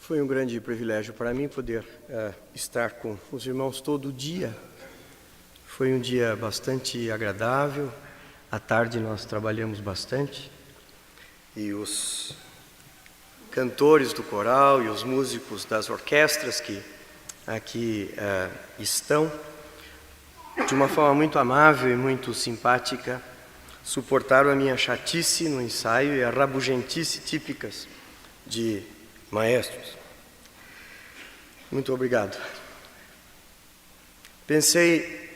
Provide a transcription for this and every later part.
Foi um grande privilégio para mim poder estar com os irmãos todo o dia. Foi um dia bastante agradável. À tarde nós trabalhamos bastante. E os cantores do coral e os músicos das orquestras que aqui estão, de uma forma muito amável e muito simpática, suportaram a minha chatice no ensaio e a rabugentice típicas de maestros. Muito obrigado. Pensei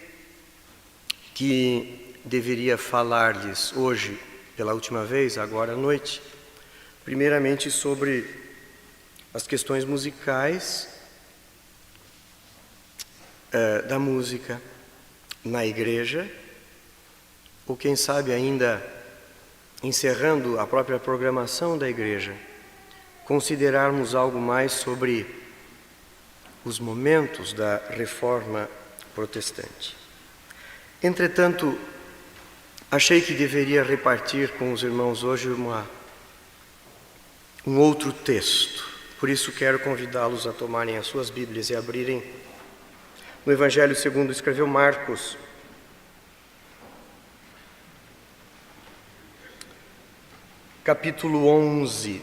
que deveria falar-lhes hoje, pela última vez, agora à noite, primeiramente sobre as questões musicais da música na igreja, ou quem sabe ainda encerrando a própria programação da igreja, considerarmos algo mais sobre os momentos da reforma protestante. Entretanto, achei que deveria repartir com os irmãos hoje um outro texto. Por isso quero convidá-los a tomarem as suas Bíblias e abrirem no Evangelho segundo escreveu Marcos, capítulo 11.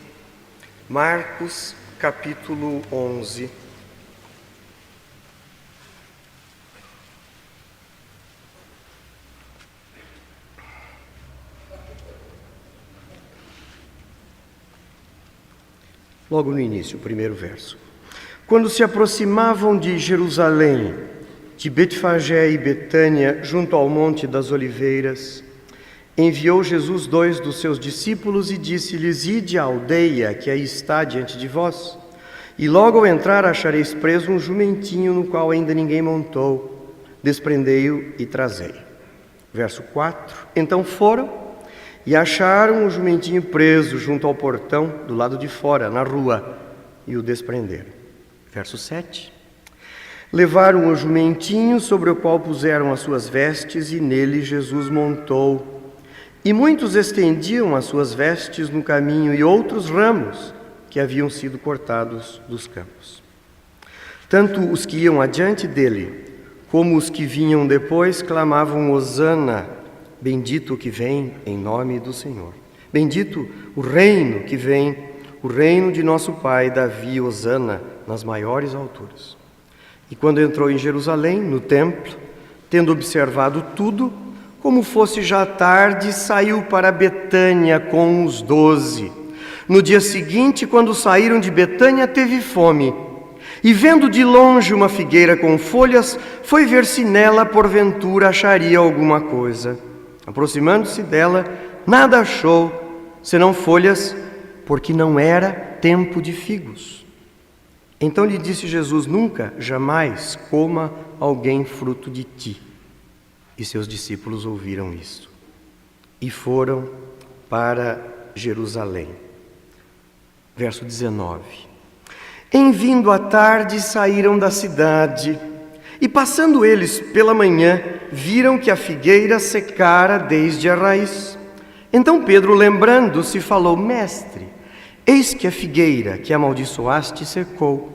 Marcos, capítulo 11. Logo no início, o primeiro verso. Quando se aproximavam de Jerusalém, de Betfagé e Betânia, junto ao Monte das Oliveiras, enviou Jesus 2 dos seus discípulos e disse-lhes: Ide à aldeia que aí está diante de vós, e logo ao entrar achareis preso um jumentinho no qual ainda ninguém montou. Desprendei-o e trazei. Verso 4. Então foram e acharam o jumentinho preso junto ao portão do lado de fora, na rua, e o desprenderam. Verso 7. Levaram o jumentinho sobre o qual puseram as suas vestes e nele Jesus montou. E muitos estendiam as suas vestes no caminho e outros ramos que haviam sido cortados dos campos. Tanto os que iam adiante dele, como os que vinham depois, clamavam: Hosana, bendito o que vem em nome do Senhor. Bendito o reino que vem, o reino de nosso pai Davi, Hosana, nas maiores alturas. E quando entrou em Jerusalém, no templo, tendo observado tudo, como fosse já tarde, saiu para Betânia com os 12. No dia seguinte, quando saíram de Betânia, teve fome. E vendo de longe uma figueira com folhas, foi ver se nela, porventura, acharia alguma coisa. Aproximando-se dela, nada achou, senão folhas, porque não era tempo de figos. Então lhe disse Jesus: Nunca, jamais coma alguém fruto de ti. E seus discípulos ouviram isso e foram para Jerusalém. Verso 19. Em vindo à tarde, saíram da cidade, e passando eles pela manhã, viram que a figueira secara desde a raiz. Então Pedro, lembrando-se, falou: Mestre, eis que a figueira que amaldiçoaste secou.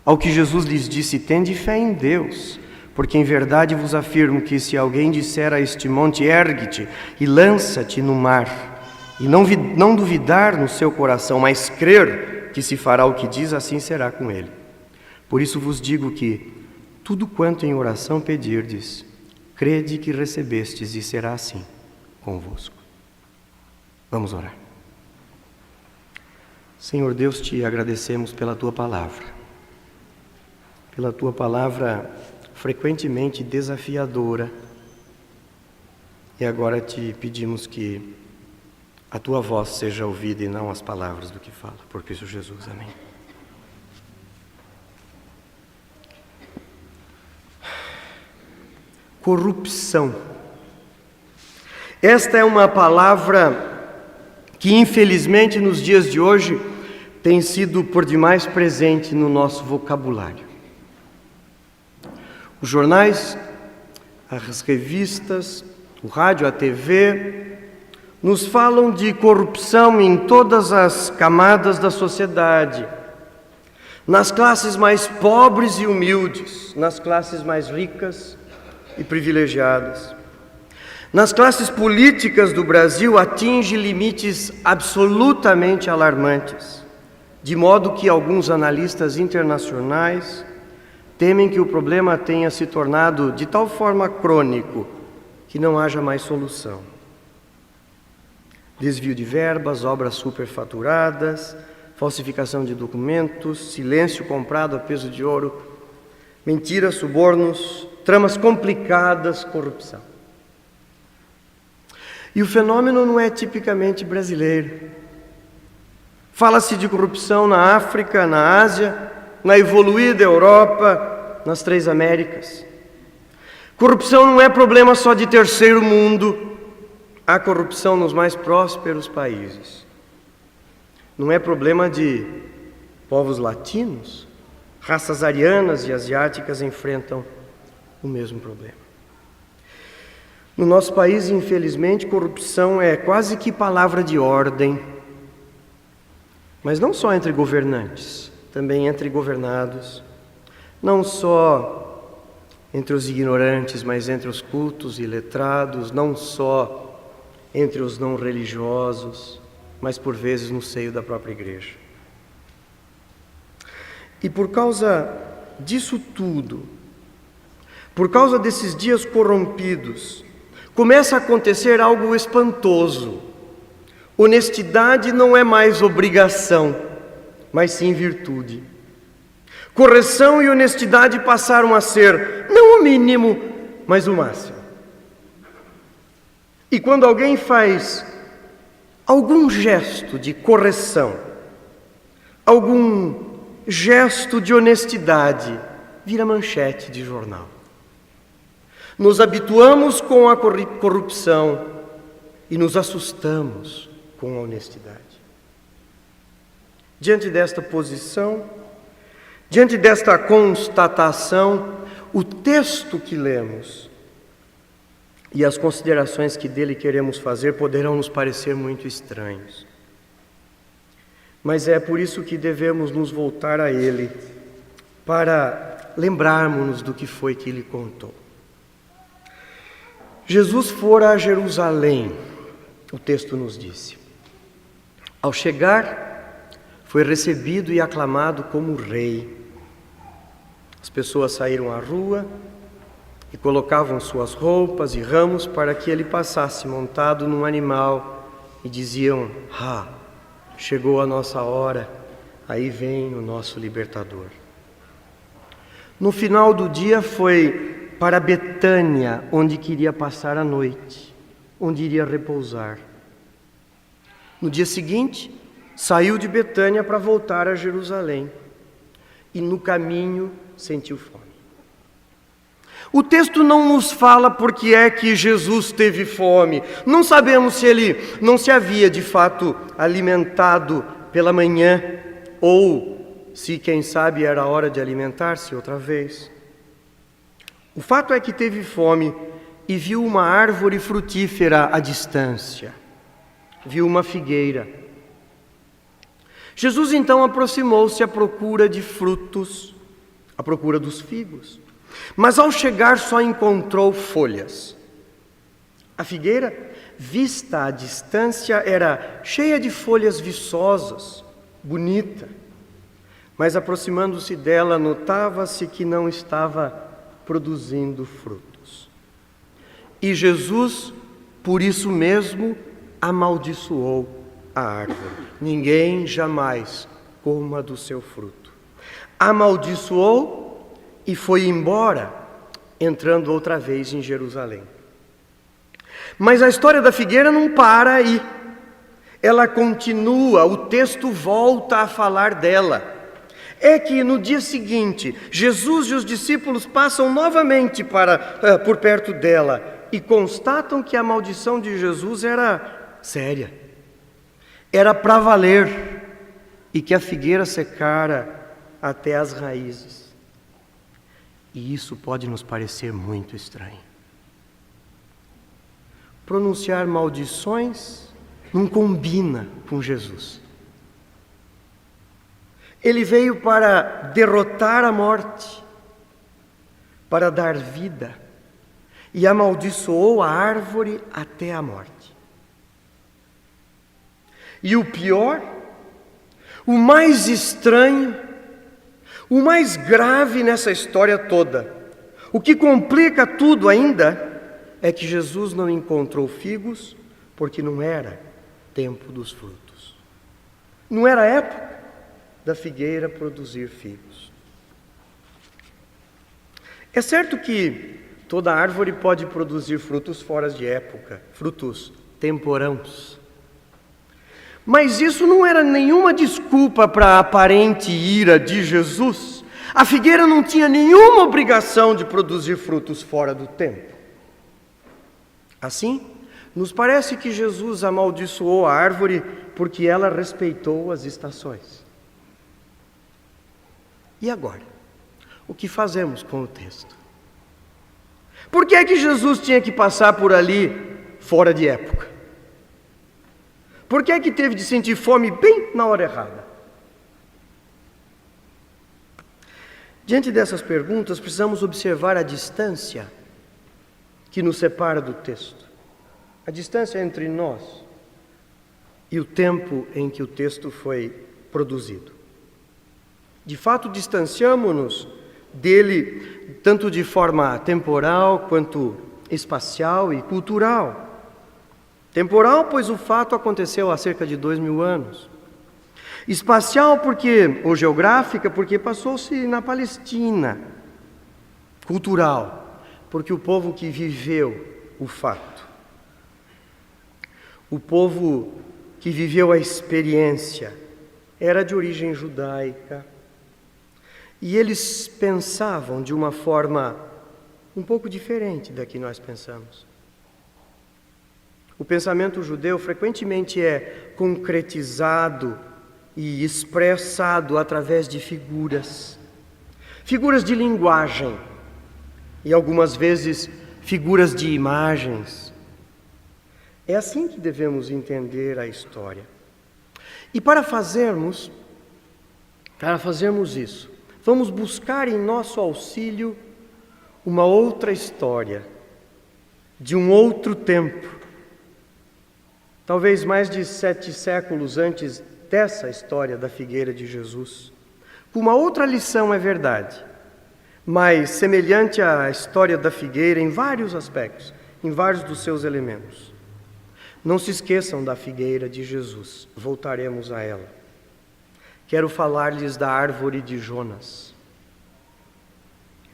Ao que Jesus lhes disse: Tende fé em Deus, porque em verdade vos afirmo que se alguém disser a este monte: Ergue-te e lança-te no mar, e não duvidar no seu coração, mas crer que se fará o que diz, assim será com ele. Por isso vos digo que tudo quanto em oração pedirdes, crede que recebestes, e será assim convosco. Vamos orar. Senhor Deus, te agradecemos pela tua palavra frequentemente desafiadora, e agora te pedimos que a tua voz seja ouvida e não as palavras do que fala. Por Cristo Jesus, amém. Corrupção. Esta é uma palavra que, infelizmente, nos dias de hoje, tem sido por demais presente no nosso vocabulário. Os jornais, as revistas, o rádio, a TV, nos falam de corrupção em todas as camadas da sociedade. nas classes mais pobres e humildes, nas classes mais ricas e privilegiadas. Nas classes políticas do Brasil, atinge limites absolutamente alarmantes, de modo que alguns analistas internacionais temem que o problema tenha se tornado de tal forma crônico que não haja mais solução. Desvio de verbas, obras superfaturadas, falsificação de documentos, silêncio comprado a peso de ouro, mentiras, subornos, tramas complicadas, corrupção. E o fenômeno não é tipicamente brasileiro. Fala-se de corrupção na África, na Ásia, na evoluída Europa, nas 3 Américas. Corrupção não é problema só de terceiro mundo. Há corrupção nos mais prósperos países. Não é problema de povos latinos. Raças arianas e asiáticas enfrentam o mesmo problema. No nosso país, infelizmente, corrupção é quase que palavra de ordem. Mas não só entre governantes, também entre governados. Não só entre os ignorantes, mas entre os cultos e letrados. Não só entre os não religiosos, mas por vezes no seio da própria igreja. E por causa disso tudo, por causa desses dias corrompidos, começa a acontecer algo espantoso. Honestidade não é mais obrigação, mas sim virtude. Correção e honestidade passaram a ser, não o mínimo, mas o máximo. E quando alguém faz algum gesto de correção, algum gesto de honestidade, vira manchete de jornal. Nos habituamos com a corrupção e nos assustamos com a honestidade. Diante desta posição, diante desta constatação, o texto que lemos e as considerações que dele queremos fazer poderão nos parecer muito estranhos. Mas é por isso que devemos nos voltar a ele, para lembrarmos-nos do que foi que ele contou. Jesus fora a Jerusalém, o texto nos disse. Ao chegar, foi recebido e aclamado como rei. As pessoas saíram à rua e colocavam suas roupas e ramos para que ele passasse montado num animal e diziam: chegou a nossa hora, aí vem o nosso libertador. No final do dia foi para Betânia, onde queria passar a noite, onde iria repousar. No dia seguinte, saiu de Betânia para voltar a Jerusalém e no caminho sentiu fome. O texto não nos fala por que é que Jesus teve fome. Não sabemos se ele não se havia de fato alimentado pela manhã ou se, quem sabe, era hora de alimentar-se outra vez. O fato é que teve fome e viu uma árvore frutífera à distância. Viu uma figueira. Jesus então aproximou-se à procura de frutos, à procura dos figos. Mas ao chegar só encontrou folhas. A figueira, vista à distância, era cheia de folhas viçosas, bonita. Mas aproximando-se dela, notava-se que não estava produzindo frutos. E Jesus, por isso mesmo, amaldiçoou a árvore. Ninguém jamais coma do seu fruto. Amaldiçoou e foi embora, entrando outra vez em Jerusalém. Mas a história da figueira não para aí. Ela continua, o texto volta a falar dela. É que no dia seguinte, Jesus e os discípulos passam novamente por perto dela e constatam que a maldição de Jesus era séria, era para valer, e que a figueira secara até as raízes. E isso pode nos parecer muito estranho. Pronunciar maldições não combina com Jesus. Ele veio para derrotar a morte, para dar vida, e amaldiçoou a árvore até a morte. E o pior, o mais estranho, o mais grave nessa história toda, o que complica tudo ainda, é que Jesus não encontrou figos porque não era tempo dos frutos. Não era época da figueira produzir figos. É certo que toda árvore pode produzir frutos fora de época, frutos temporãos. Mas isso não era nenhuma desculpa para a aparente ira de Jesus. A figueira não tinha nenhuma obrigação de produzir frutos fora do tempo. Assim, nos parece que Jesus amaldiçoou a árvore porque ela respeitou as estações. E agora? O que fazemos com o texto? Por que é que Jesus tinha que passar por ali fora de época? Por que é que teve de sentir fome bem na hora errada? Diante dessas perguntas, precisamos observar a distância que nos separa do texto. A distância entre nós e o tempo em que o texto foi produzido. De fato, distanciamo-nos dele tanto de forma temporal quanto espacial e cultural. Temporal, pois o fato aconteceu há cerca de 2000 anos. Espacial, ou geográfica, porque passou-se na Palestina. Cultural, porque o povo que viveu o fato, o povo que viveu a experiência, era de origem judaica. E eles pensavam de uma forma um pouco diferente da que nós pensamos. O pensamento judeu frequentemente é concretizado e expressado através de figuras. Figuras de linguagem e algumas vezes figuras de imagens. É assim que devemos entender a história. E para fazermos isso, vamos buscar em nosso auxílio uma outra história, de um outro tempo. Talvez mais de 7 séculos antes dessa história da figueira de Jesus. Uma outra lição, é verdade, mas semelhante à história da figueira em vários aspectos, em vários dos seus elementos. Não se esqueçam da figueira de Jesus, voltaremos a ela. Quero falar-lhes da árvore de Jonas.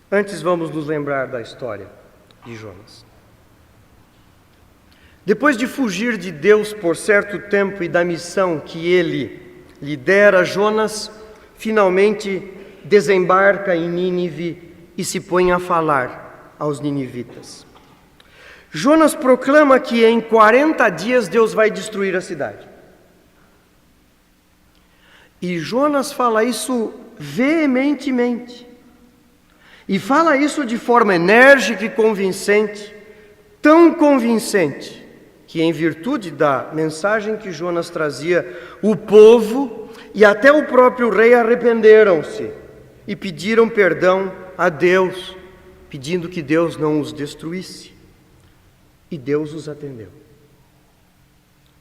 Antes vamos nos lembrar da história de Jonas. Depois de fugir de Deus por certo tempo e da missão que ele lhe dera, Jonas finalmente desembarca em Nínive e se põe a falar aos ninivitas. Jonas proclama que em 40 dias Deus vai destruir a cidade. E Jonas fala isso veementemente. E fala isso de forma enérgica e convincente, tão convincente, que em virtude da mensagem que Jonas trazia, o povo e até o próprio rei arrependeram-se e pediram perdão a Deus, pedindo que Deus não os destruísse. E Deus os atendeu.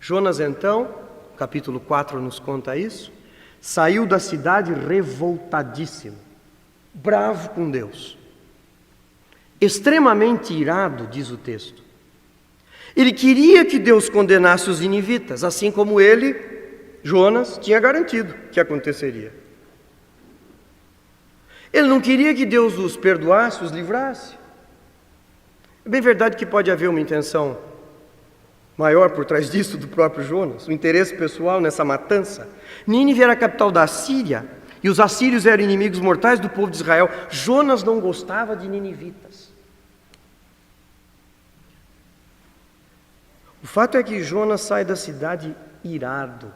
Jonas, então, capítulo 4 nos conta isso, saiu da cidade revoltadíssimo, bravo com Deus, extremamente irado, diz o texto. Ele queria que Deus condenasse os ninivitas, assim como ele, Jonas, tinha garantido que aconteceria. Ele não queria que Deus os perdoasse, os livrasse. É bem verdade que pode haver uma intenção maior por trás disso do próprio Jonas, um interesse pessoal nessa matança. Nínive era a capital da Síria, e os assírios eram inimigos mortais do povo de Israel. Jonas não gostava de ninivitas. O fato é que Jonas sai da cidade irado,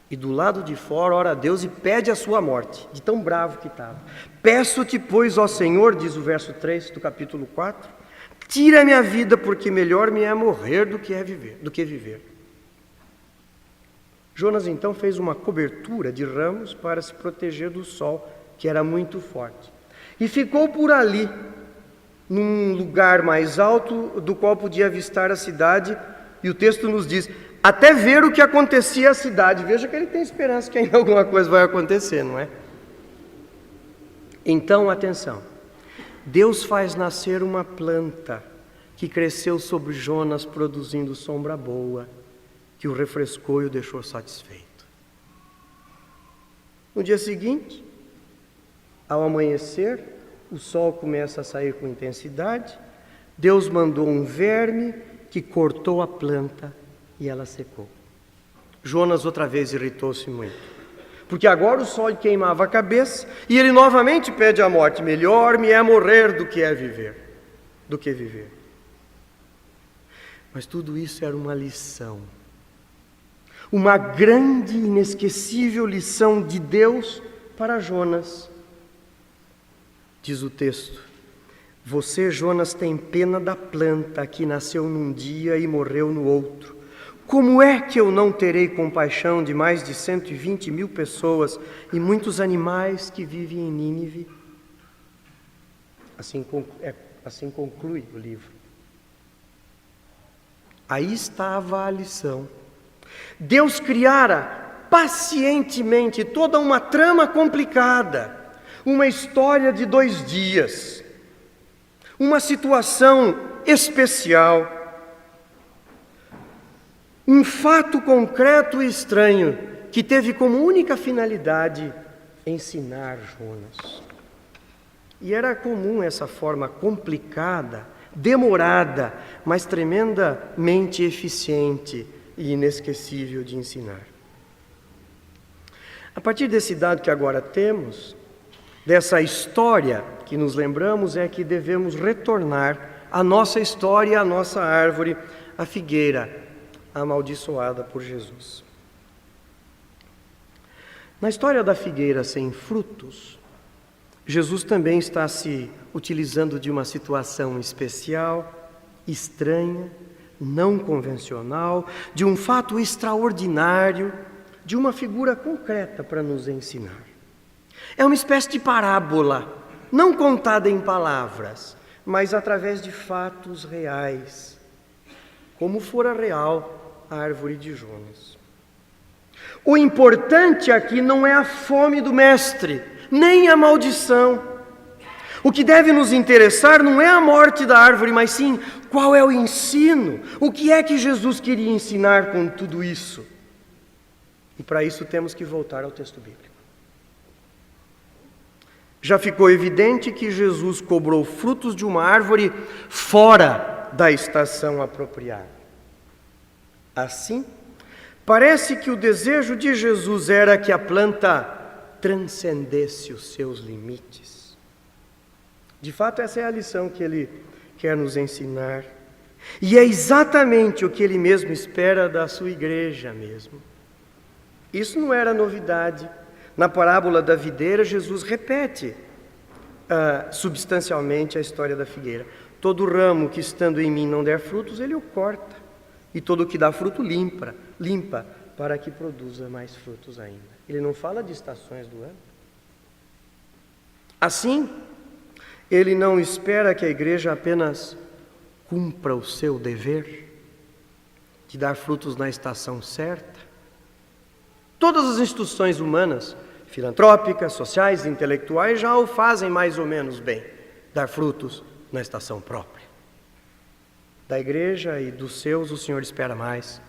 e do lado de fora ora a Deus e pede a sua morte, de tão bravo que estava. Peço-te, pois, ó Senhor, diz o verso 3 do capítulo 4, tira a minha vida, porque melhor me é morrer do que viver. Jonas então fez uma cobertura de ramos para se proteger do sol, que era muito forte. E ficou por ali, num lugar mais alto, do qual podia avistar a cidade, e o texto nos diz, até ver o que acontecia à cidade. Veja que ele tem esperança que ainda alguma coisa vai acontecer, não é? Então, atenção, Deus faz nascer uma planta que cresceu sobre Jonas, produzindo sombra boa, que o refrescou e o deixou satisfeito. No dia seguinte, ao amanhecer, o sol começa a sair com intensidade. Deus mandou um verme que cortou a planta e ela secou. Jonas outra vez irritou-se muito, porque agora o sol lhe queimava a cabeça e ele novamente pede a morte. Melhor me é morrer do que viver. Mas tudo isso era uma lição, uma grande e inesquecível lição de Deus para Jonas. Diz o texto, você, Jonas, tem pena da planta que nasceu num dia e morreu no outro. Como é que eu não terei compaixão de mais de 120.000 pessoas e muitos animais que vivem em Nínive? Assim conclui o livro. Aí estava a lição. Deus criara pacientemente toda uma trama complicada, uma história de 2 dias, uma situação especial, um fato concreto e estranho que teve como única finalidade ensinar Jonas. E era comum essa forma complicada, demorada, mas tremendamente eficiente e inesquecível de ensinar. A partir desse dado que agora temos, dessa história que nos lembramos, é que devemos retornar à nossa história, à nossa árvore, a figueira amaldiçoada por Jesus. Na história da figueira sem frutos, Jesus também está se utilizando de uma situação especial, estranha, não convencional, de um fato extraordinário, de uma figura concreta para nos ensinar. É uma espécie de parábola, não contada em palavras, mas através de fatos reais, como fora real a árvore de Jonas. O importante aqui não é a fome do mestre, nem a maldição. O que deve nos interessar não é a morte da árvore, mas sim qual é o ensino, o que é que Jesus queria ensinar com tudo isso. E para isso temos que voltar ao texto bíblico. Já ficou evidente que Jesus cobrou frutos de uma árvore fora da estação apropriada. Assim, parece que o desejo de Jesus era que a planta transcendesse os seus limites. De fato, essa é a lição que ele quer nos ensinar. E é exatamente o que ele mesmo espera da sua igreja mesmo. Isso não era novidade. Na parábola da videira, Jesus repete substancialmente a história da figueira. Todo ramo que estando em mim não der frutos, ele o corta. E todo o que dá fruto limpa, para que produza mais frutos ainda. Ele não fala de estações do ano. Assim, ele não espera que a igreja apenas cumpra o seu dever de dar frutos na estação certa. Todas as instituições humanas, filantrópicas, sociais, intelectuais, já o fazem mais ou menos bem, dar frutos na estação própria. Da igreja e dos seus, o Senhor espera mais.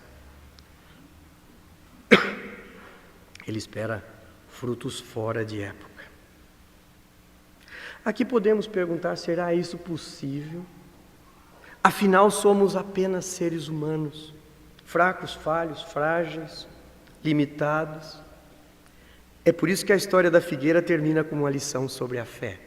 Ele espera frutos fora de época. Aqui podemos perguntar, será isso possível? Afinal, somos apenas seres humanos, fracos, falhos, frágeis, limitados. É por isso que a história da figueira termina com uma lição sobre a fé.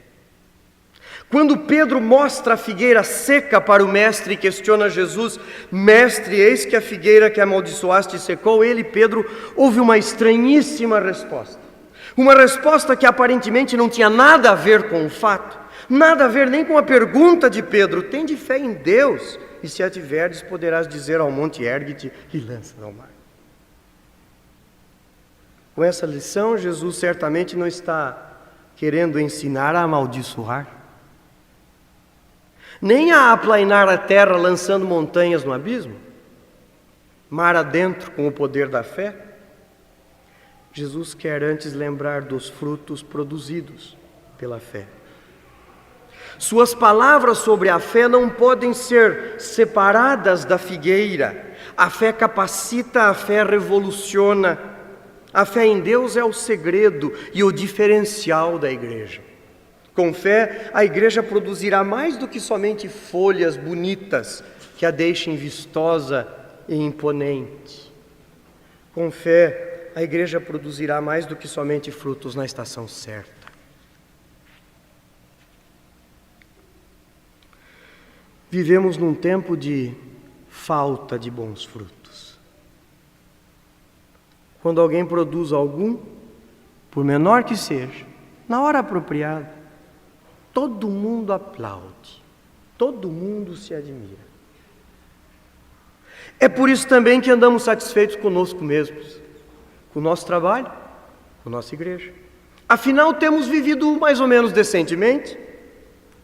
Quando Pedro mostra a figueira seca para o mestre e questiona Jesus, mestre, eis que a figueira que amaldiçoaste secou, ele, Pedro, ouve uma estranhíssima resposta. Uma resposta que aparentemente não tinha nada a ver com o fato, nada a ver nem com a pergunta de Pedro. Tende fé em Deus, e se a tiverdes, poderás dizer ao monte, ergue-te e lança-te ao mar. Com essa lição, Jesus certamente não está querendo ensinar a amaldiçoar, nem a aplainar a terra lançando montanhas no abismo, mar adentro com o poder da fé. Jesus quer antes lembrar dos frutos produzidos pela fé. Suas palavras sobre a fé não podem ser separadas da figueira. A fé capacita, a fé revoluciona. A fé em Deus é o segredo e o diferencial da igreja. Com fé, a igreja produzirá mais do que somente folhas bonitas que a deixem vistosa e imponente. Com fé, a igreja produzirá mais do que somente frutos na estação certa. Vivemos num tempo de falta de bons frutos. Quando alguém produz algum, por menor que seja, na hora apropriada, todo mundo aplaude, todo mundo se admira. É por isso também que andamos satisfeitos conosco mesmos, com o nosso trabalho, com a nossa igreja. Afinal, temos vivido mais ou menos decentemente,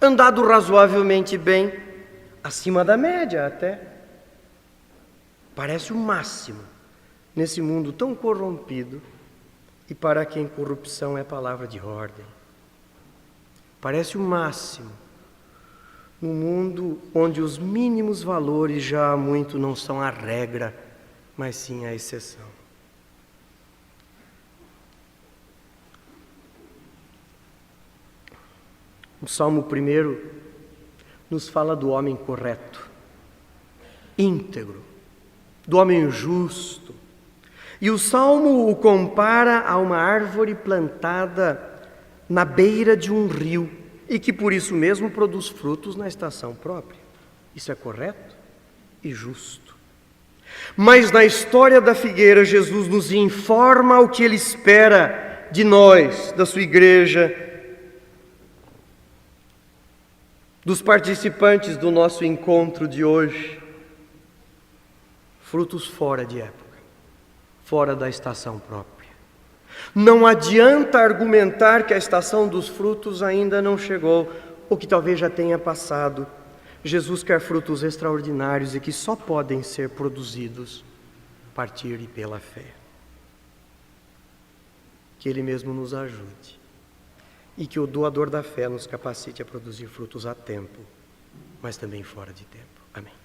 andado razoavelmente bem, acima da média até. Parece o máximo nesse mundo tão corrompido e para quem corrupção é palavra de ordem. Parece o máximo num mundo onde os mínimos valores já há muito não são a regra, mas sim a exceção. O Salmo 1 nos fala do homem correto, íntegro, do homem justo. E o Salmo o compara a uma árvore plantada na beira de um rio e que por isso mesmo produz frutos na estação própria. Isso é correto e justo. Mas na história da figueira, Jesus nos informa o que Ele espera de nós, da sua igreja, dos participantes do nosso encontro de hoje. Frutos fora de época, fora da estação própria. Não adianta argumentar que a estação dos frutos ainda não chegou, ou que talvez já tenha passado. Jesus quer frutos extraordinários e que só podem ser produzidos a partir e pela fé. Que Ele mesmo nos ajude e que o doador da fé nos capacite a produzir frutos a tempo, mas também fora de tempo. Amém.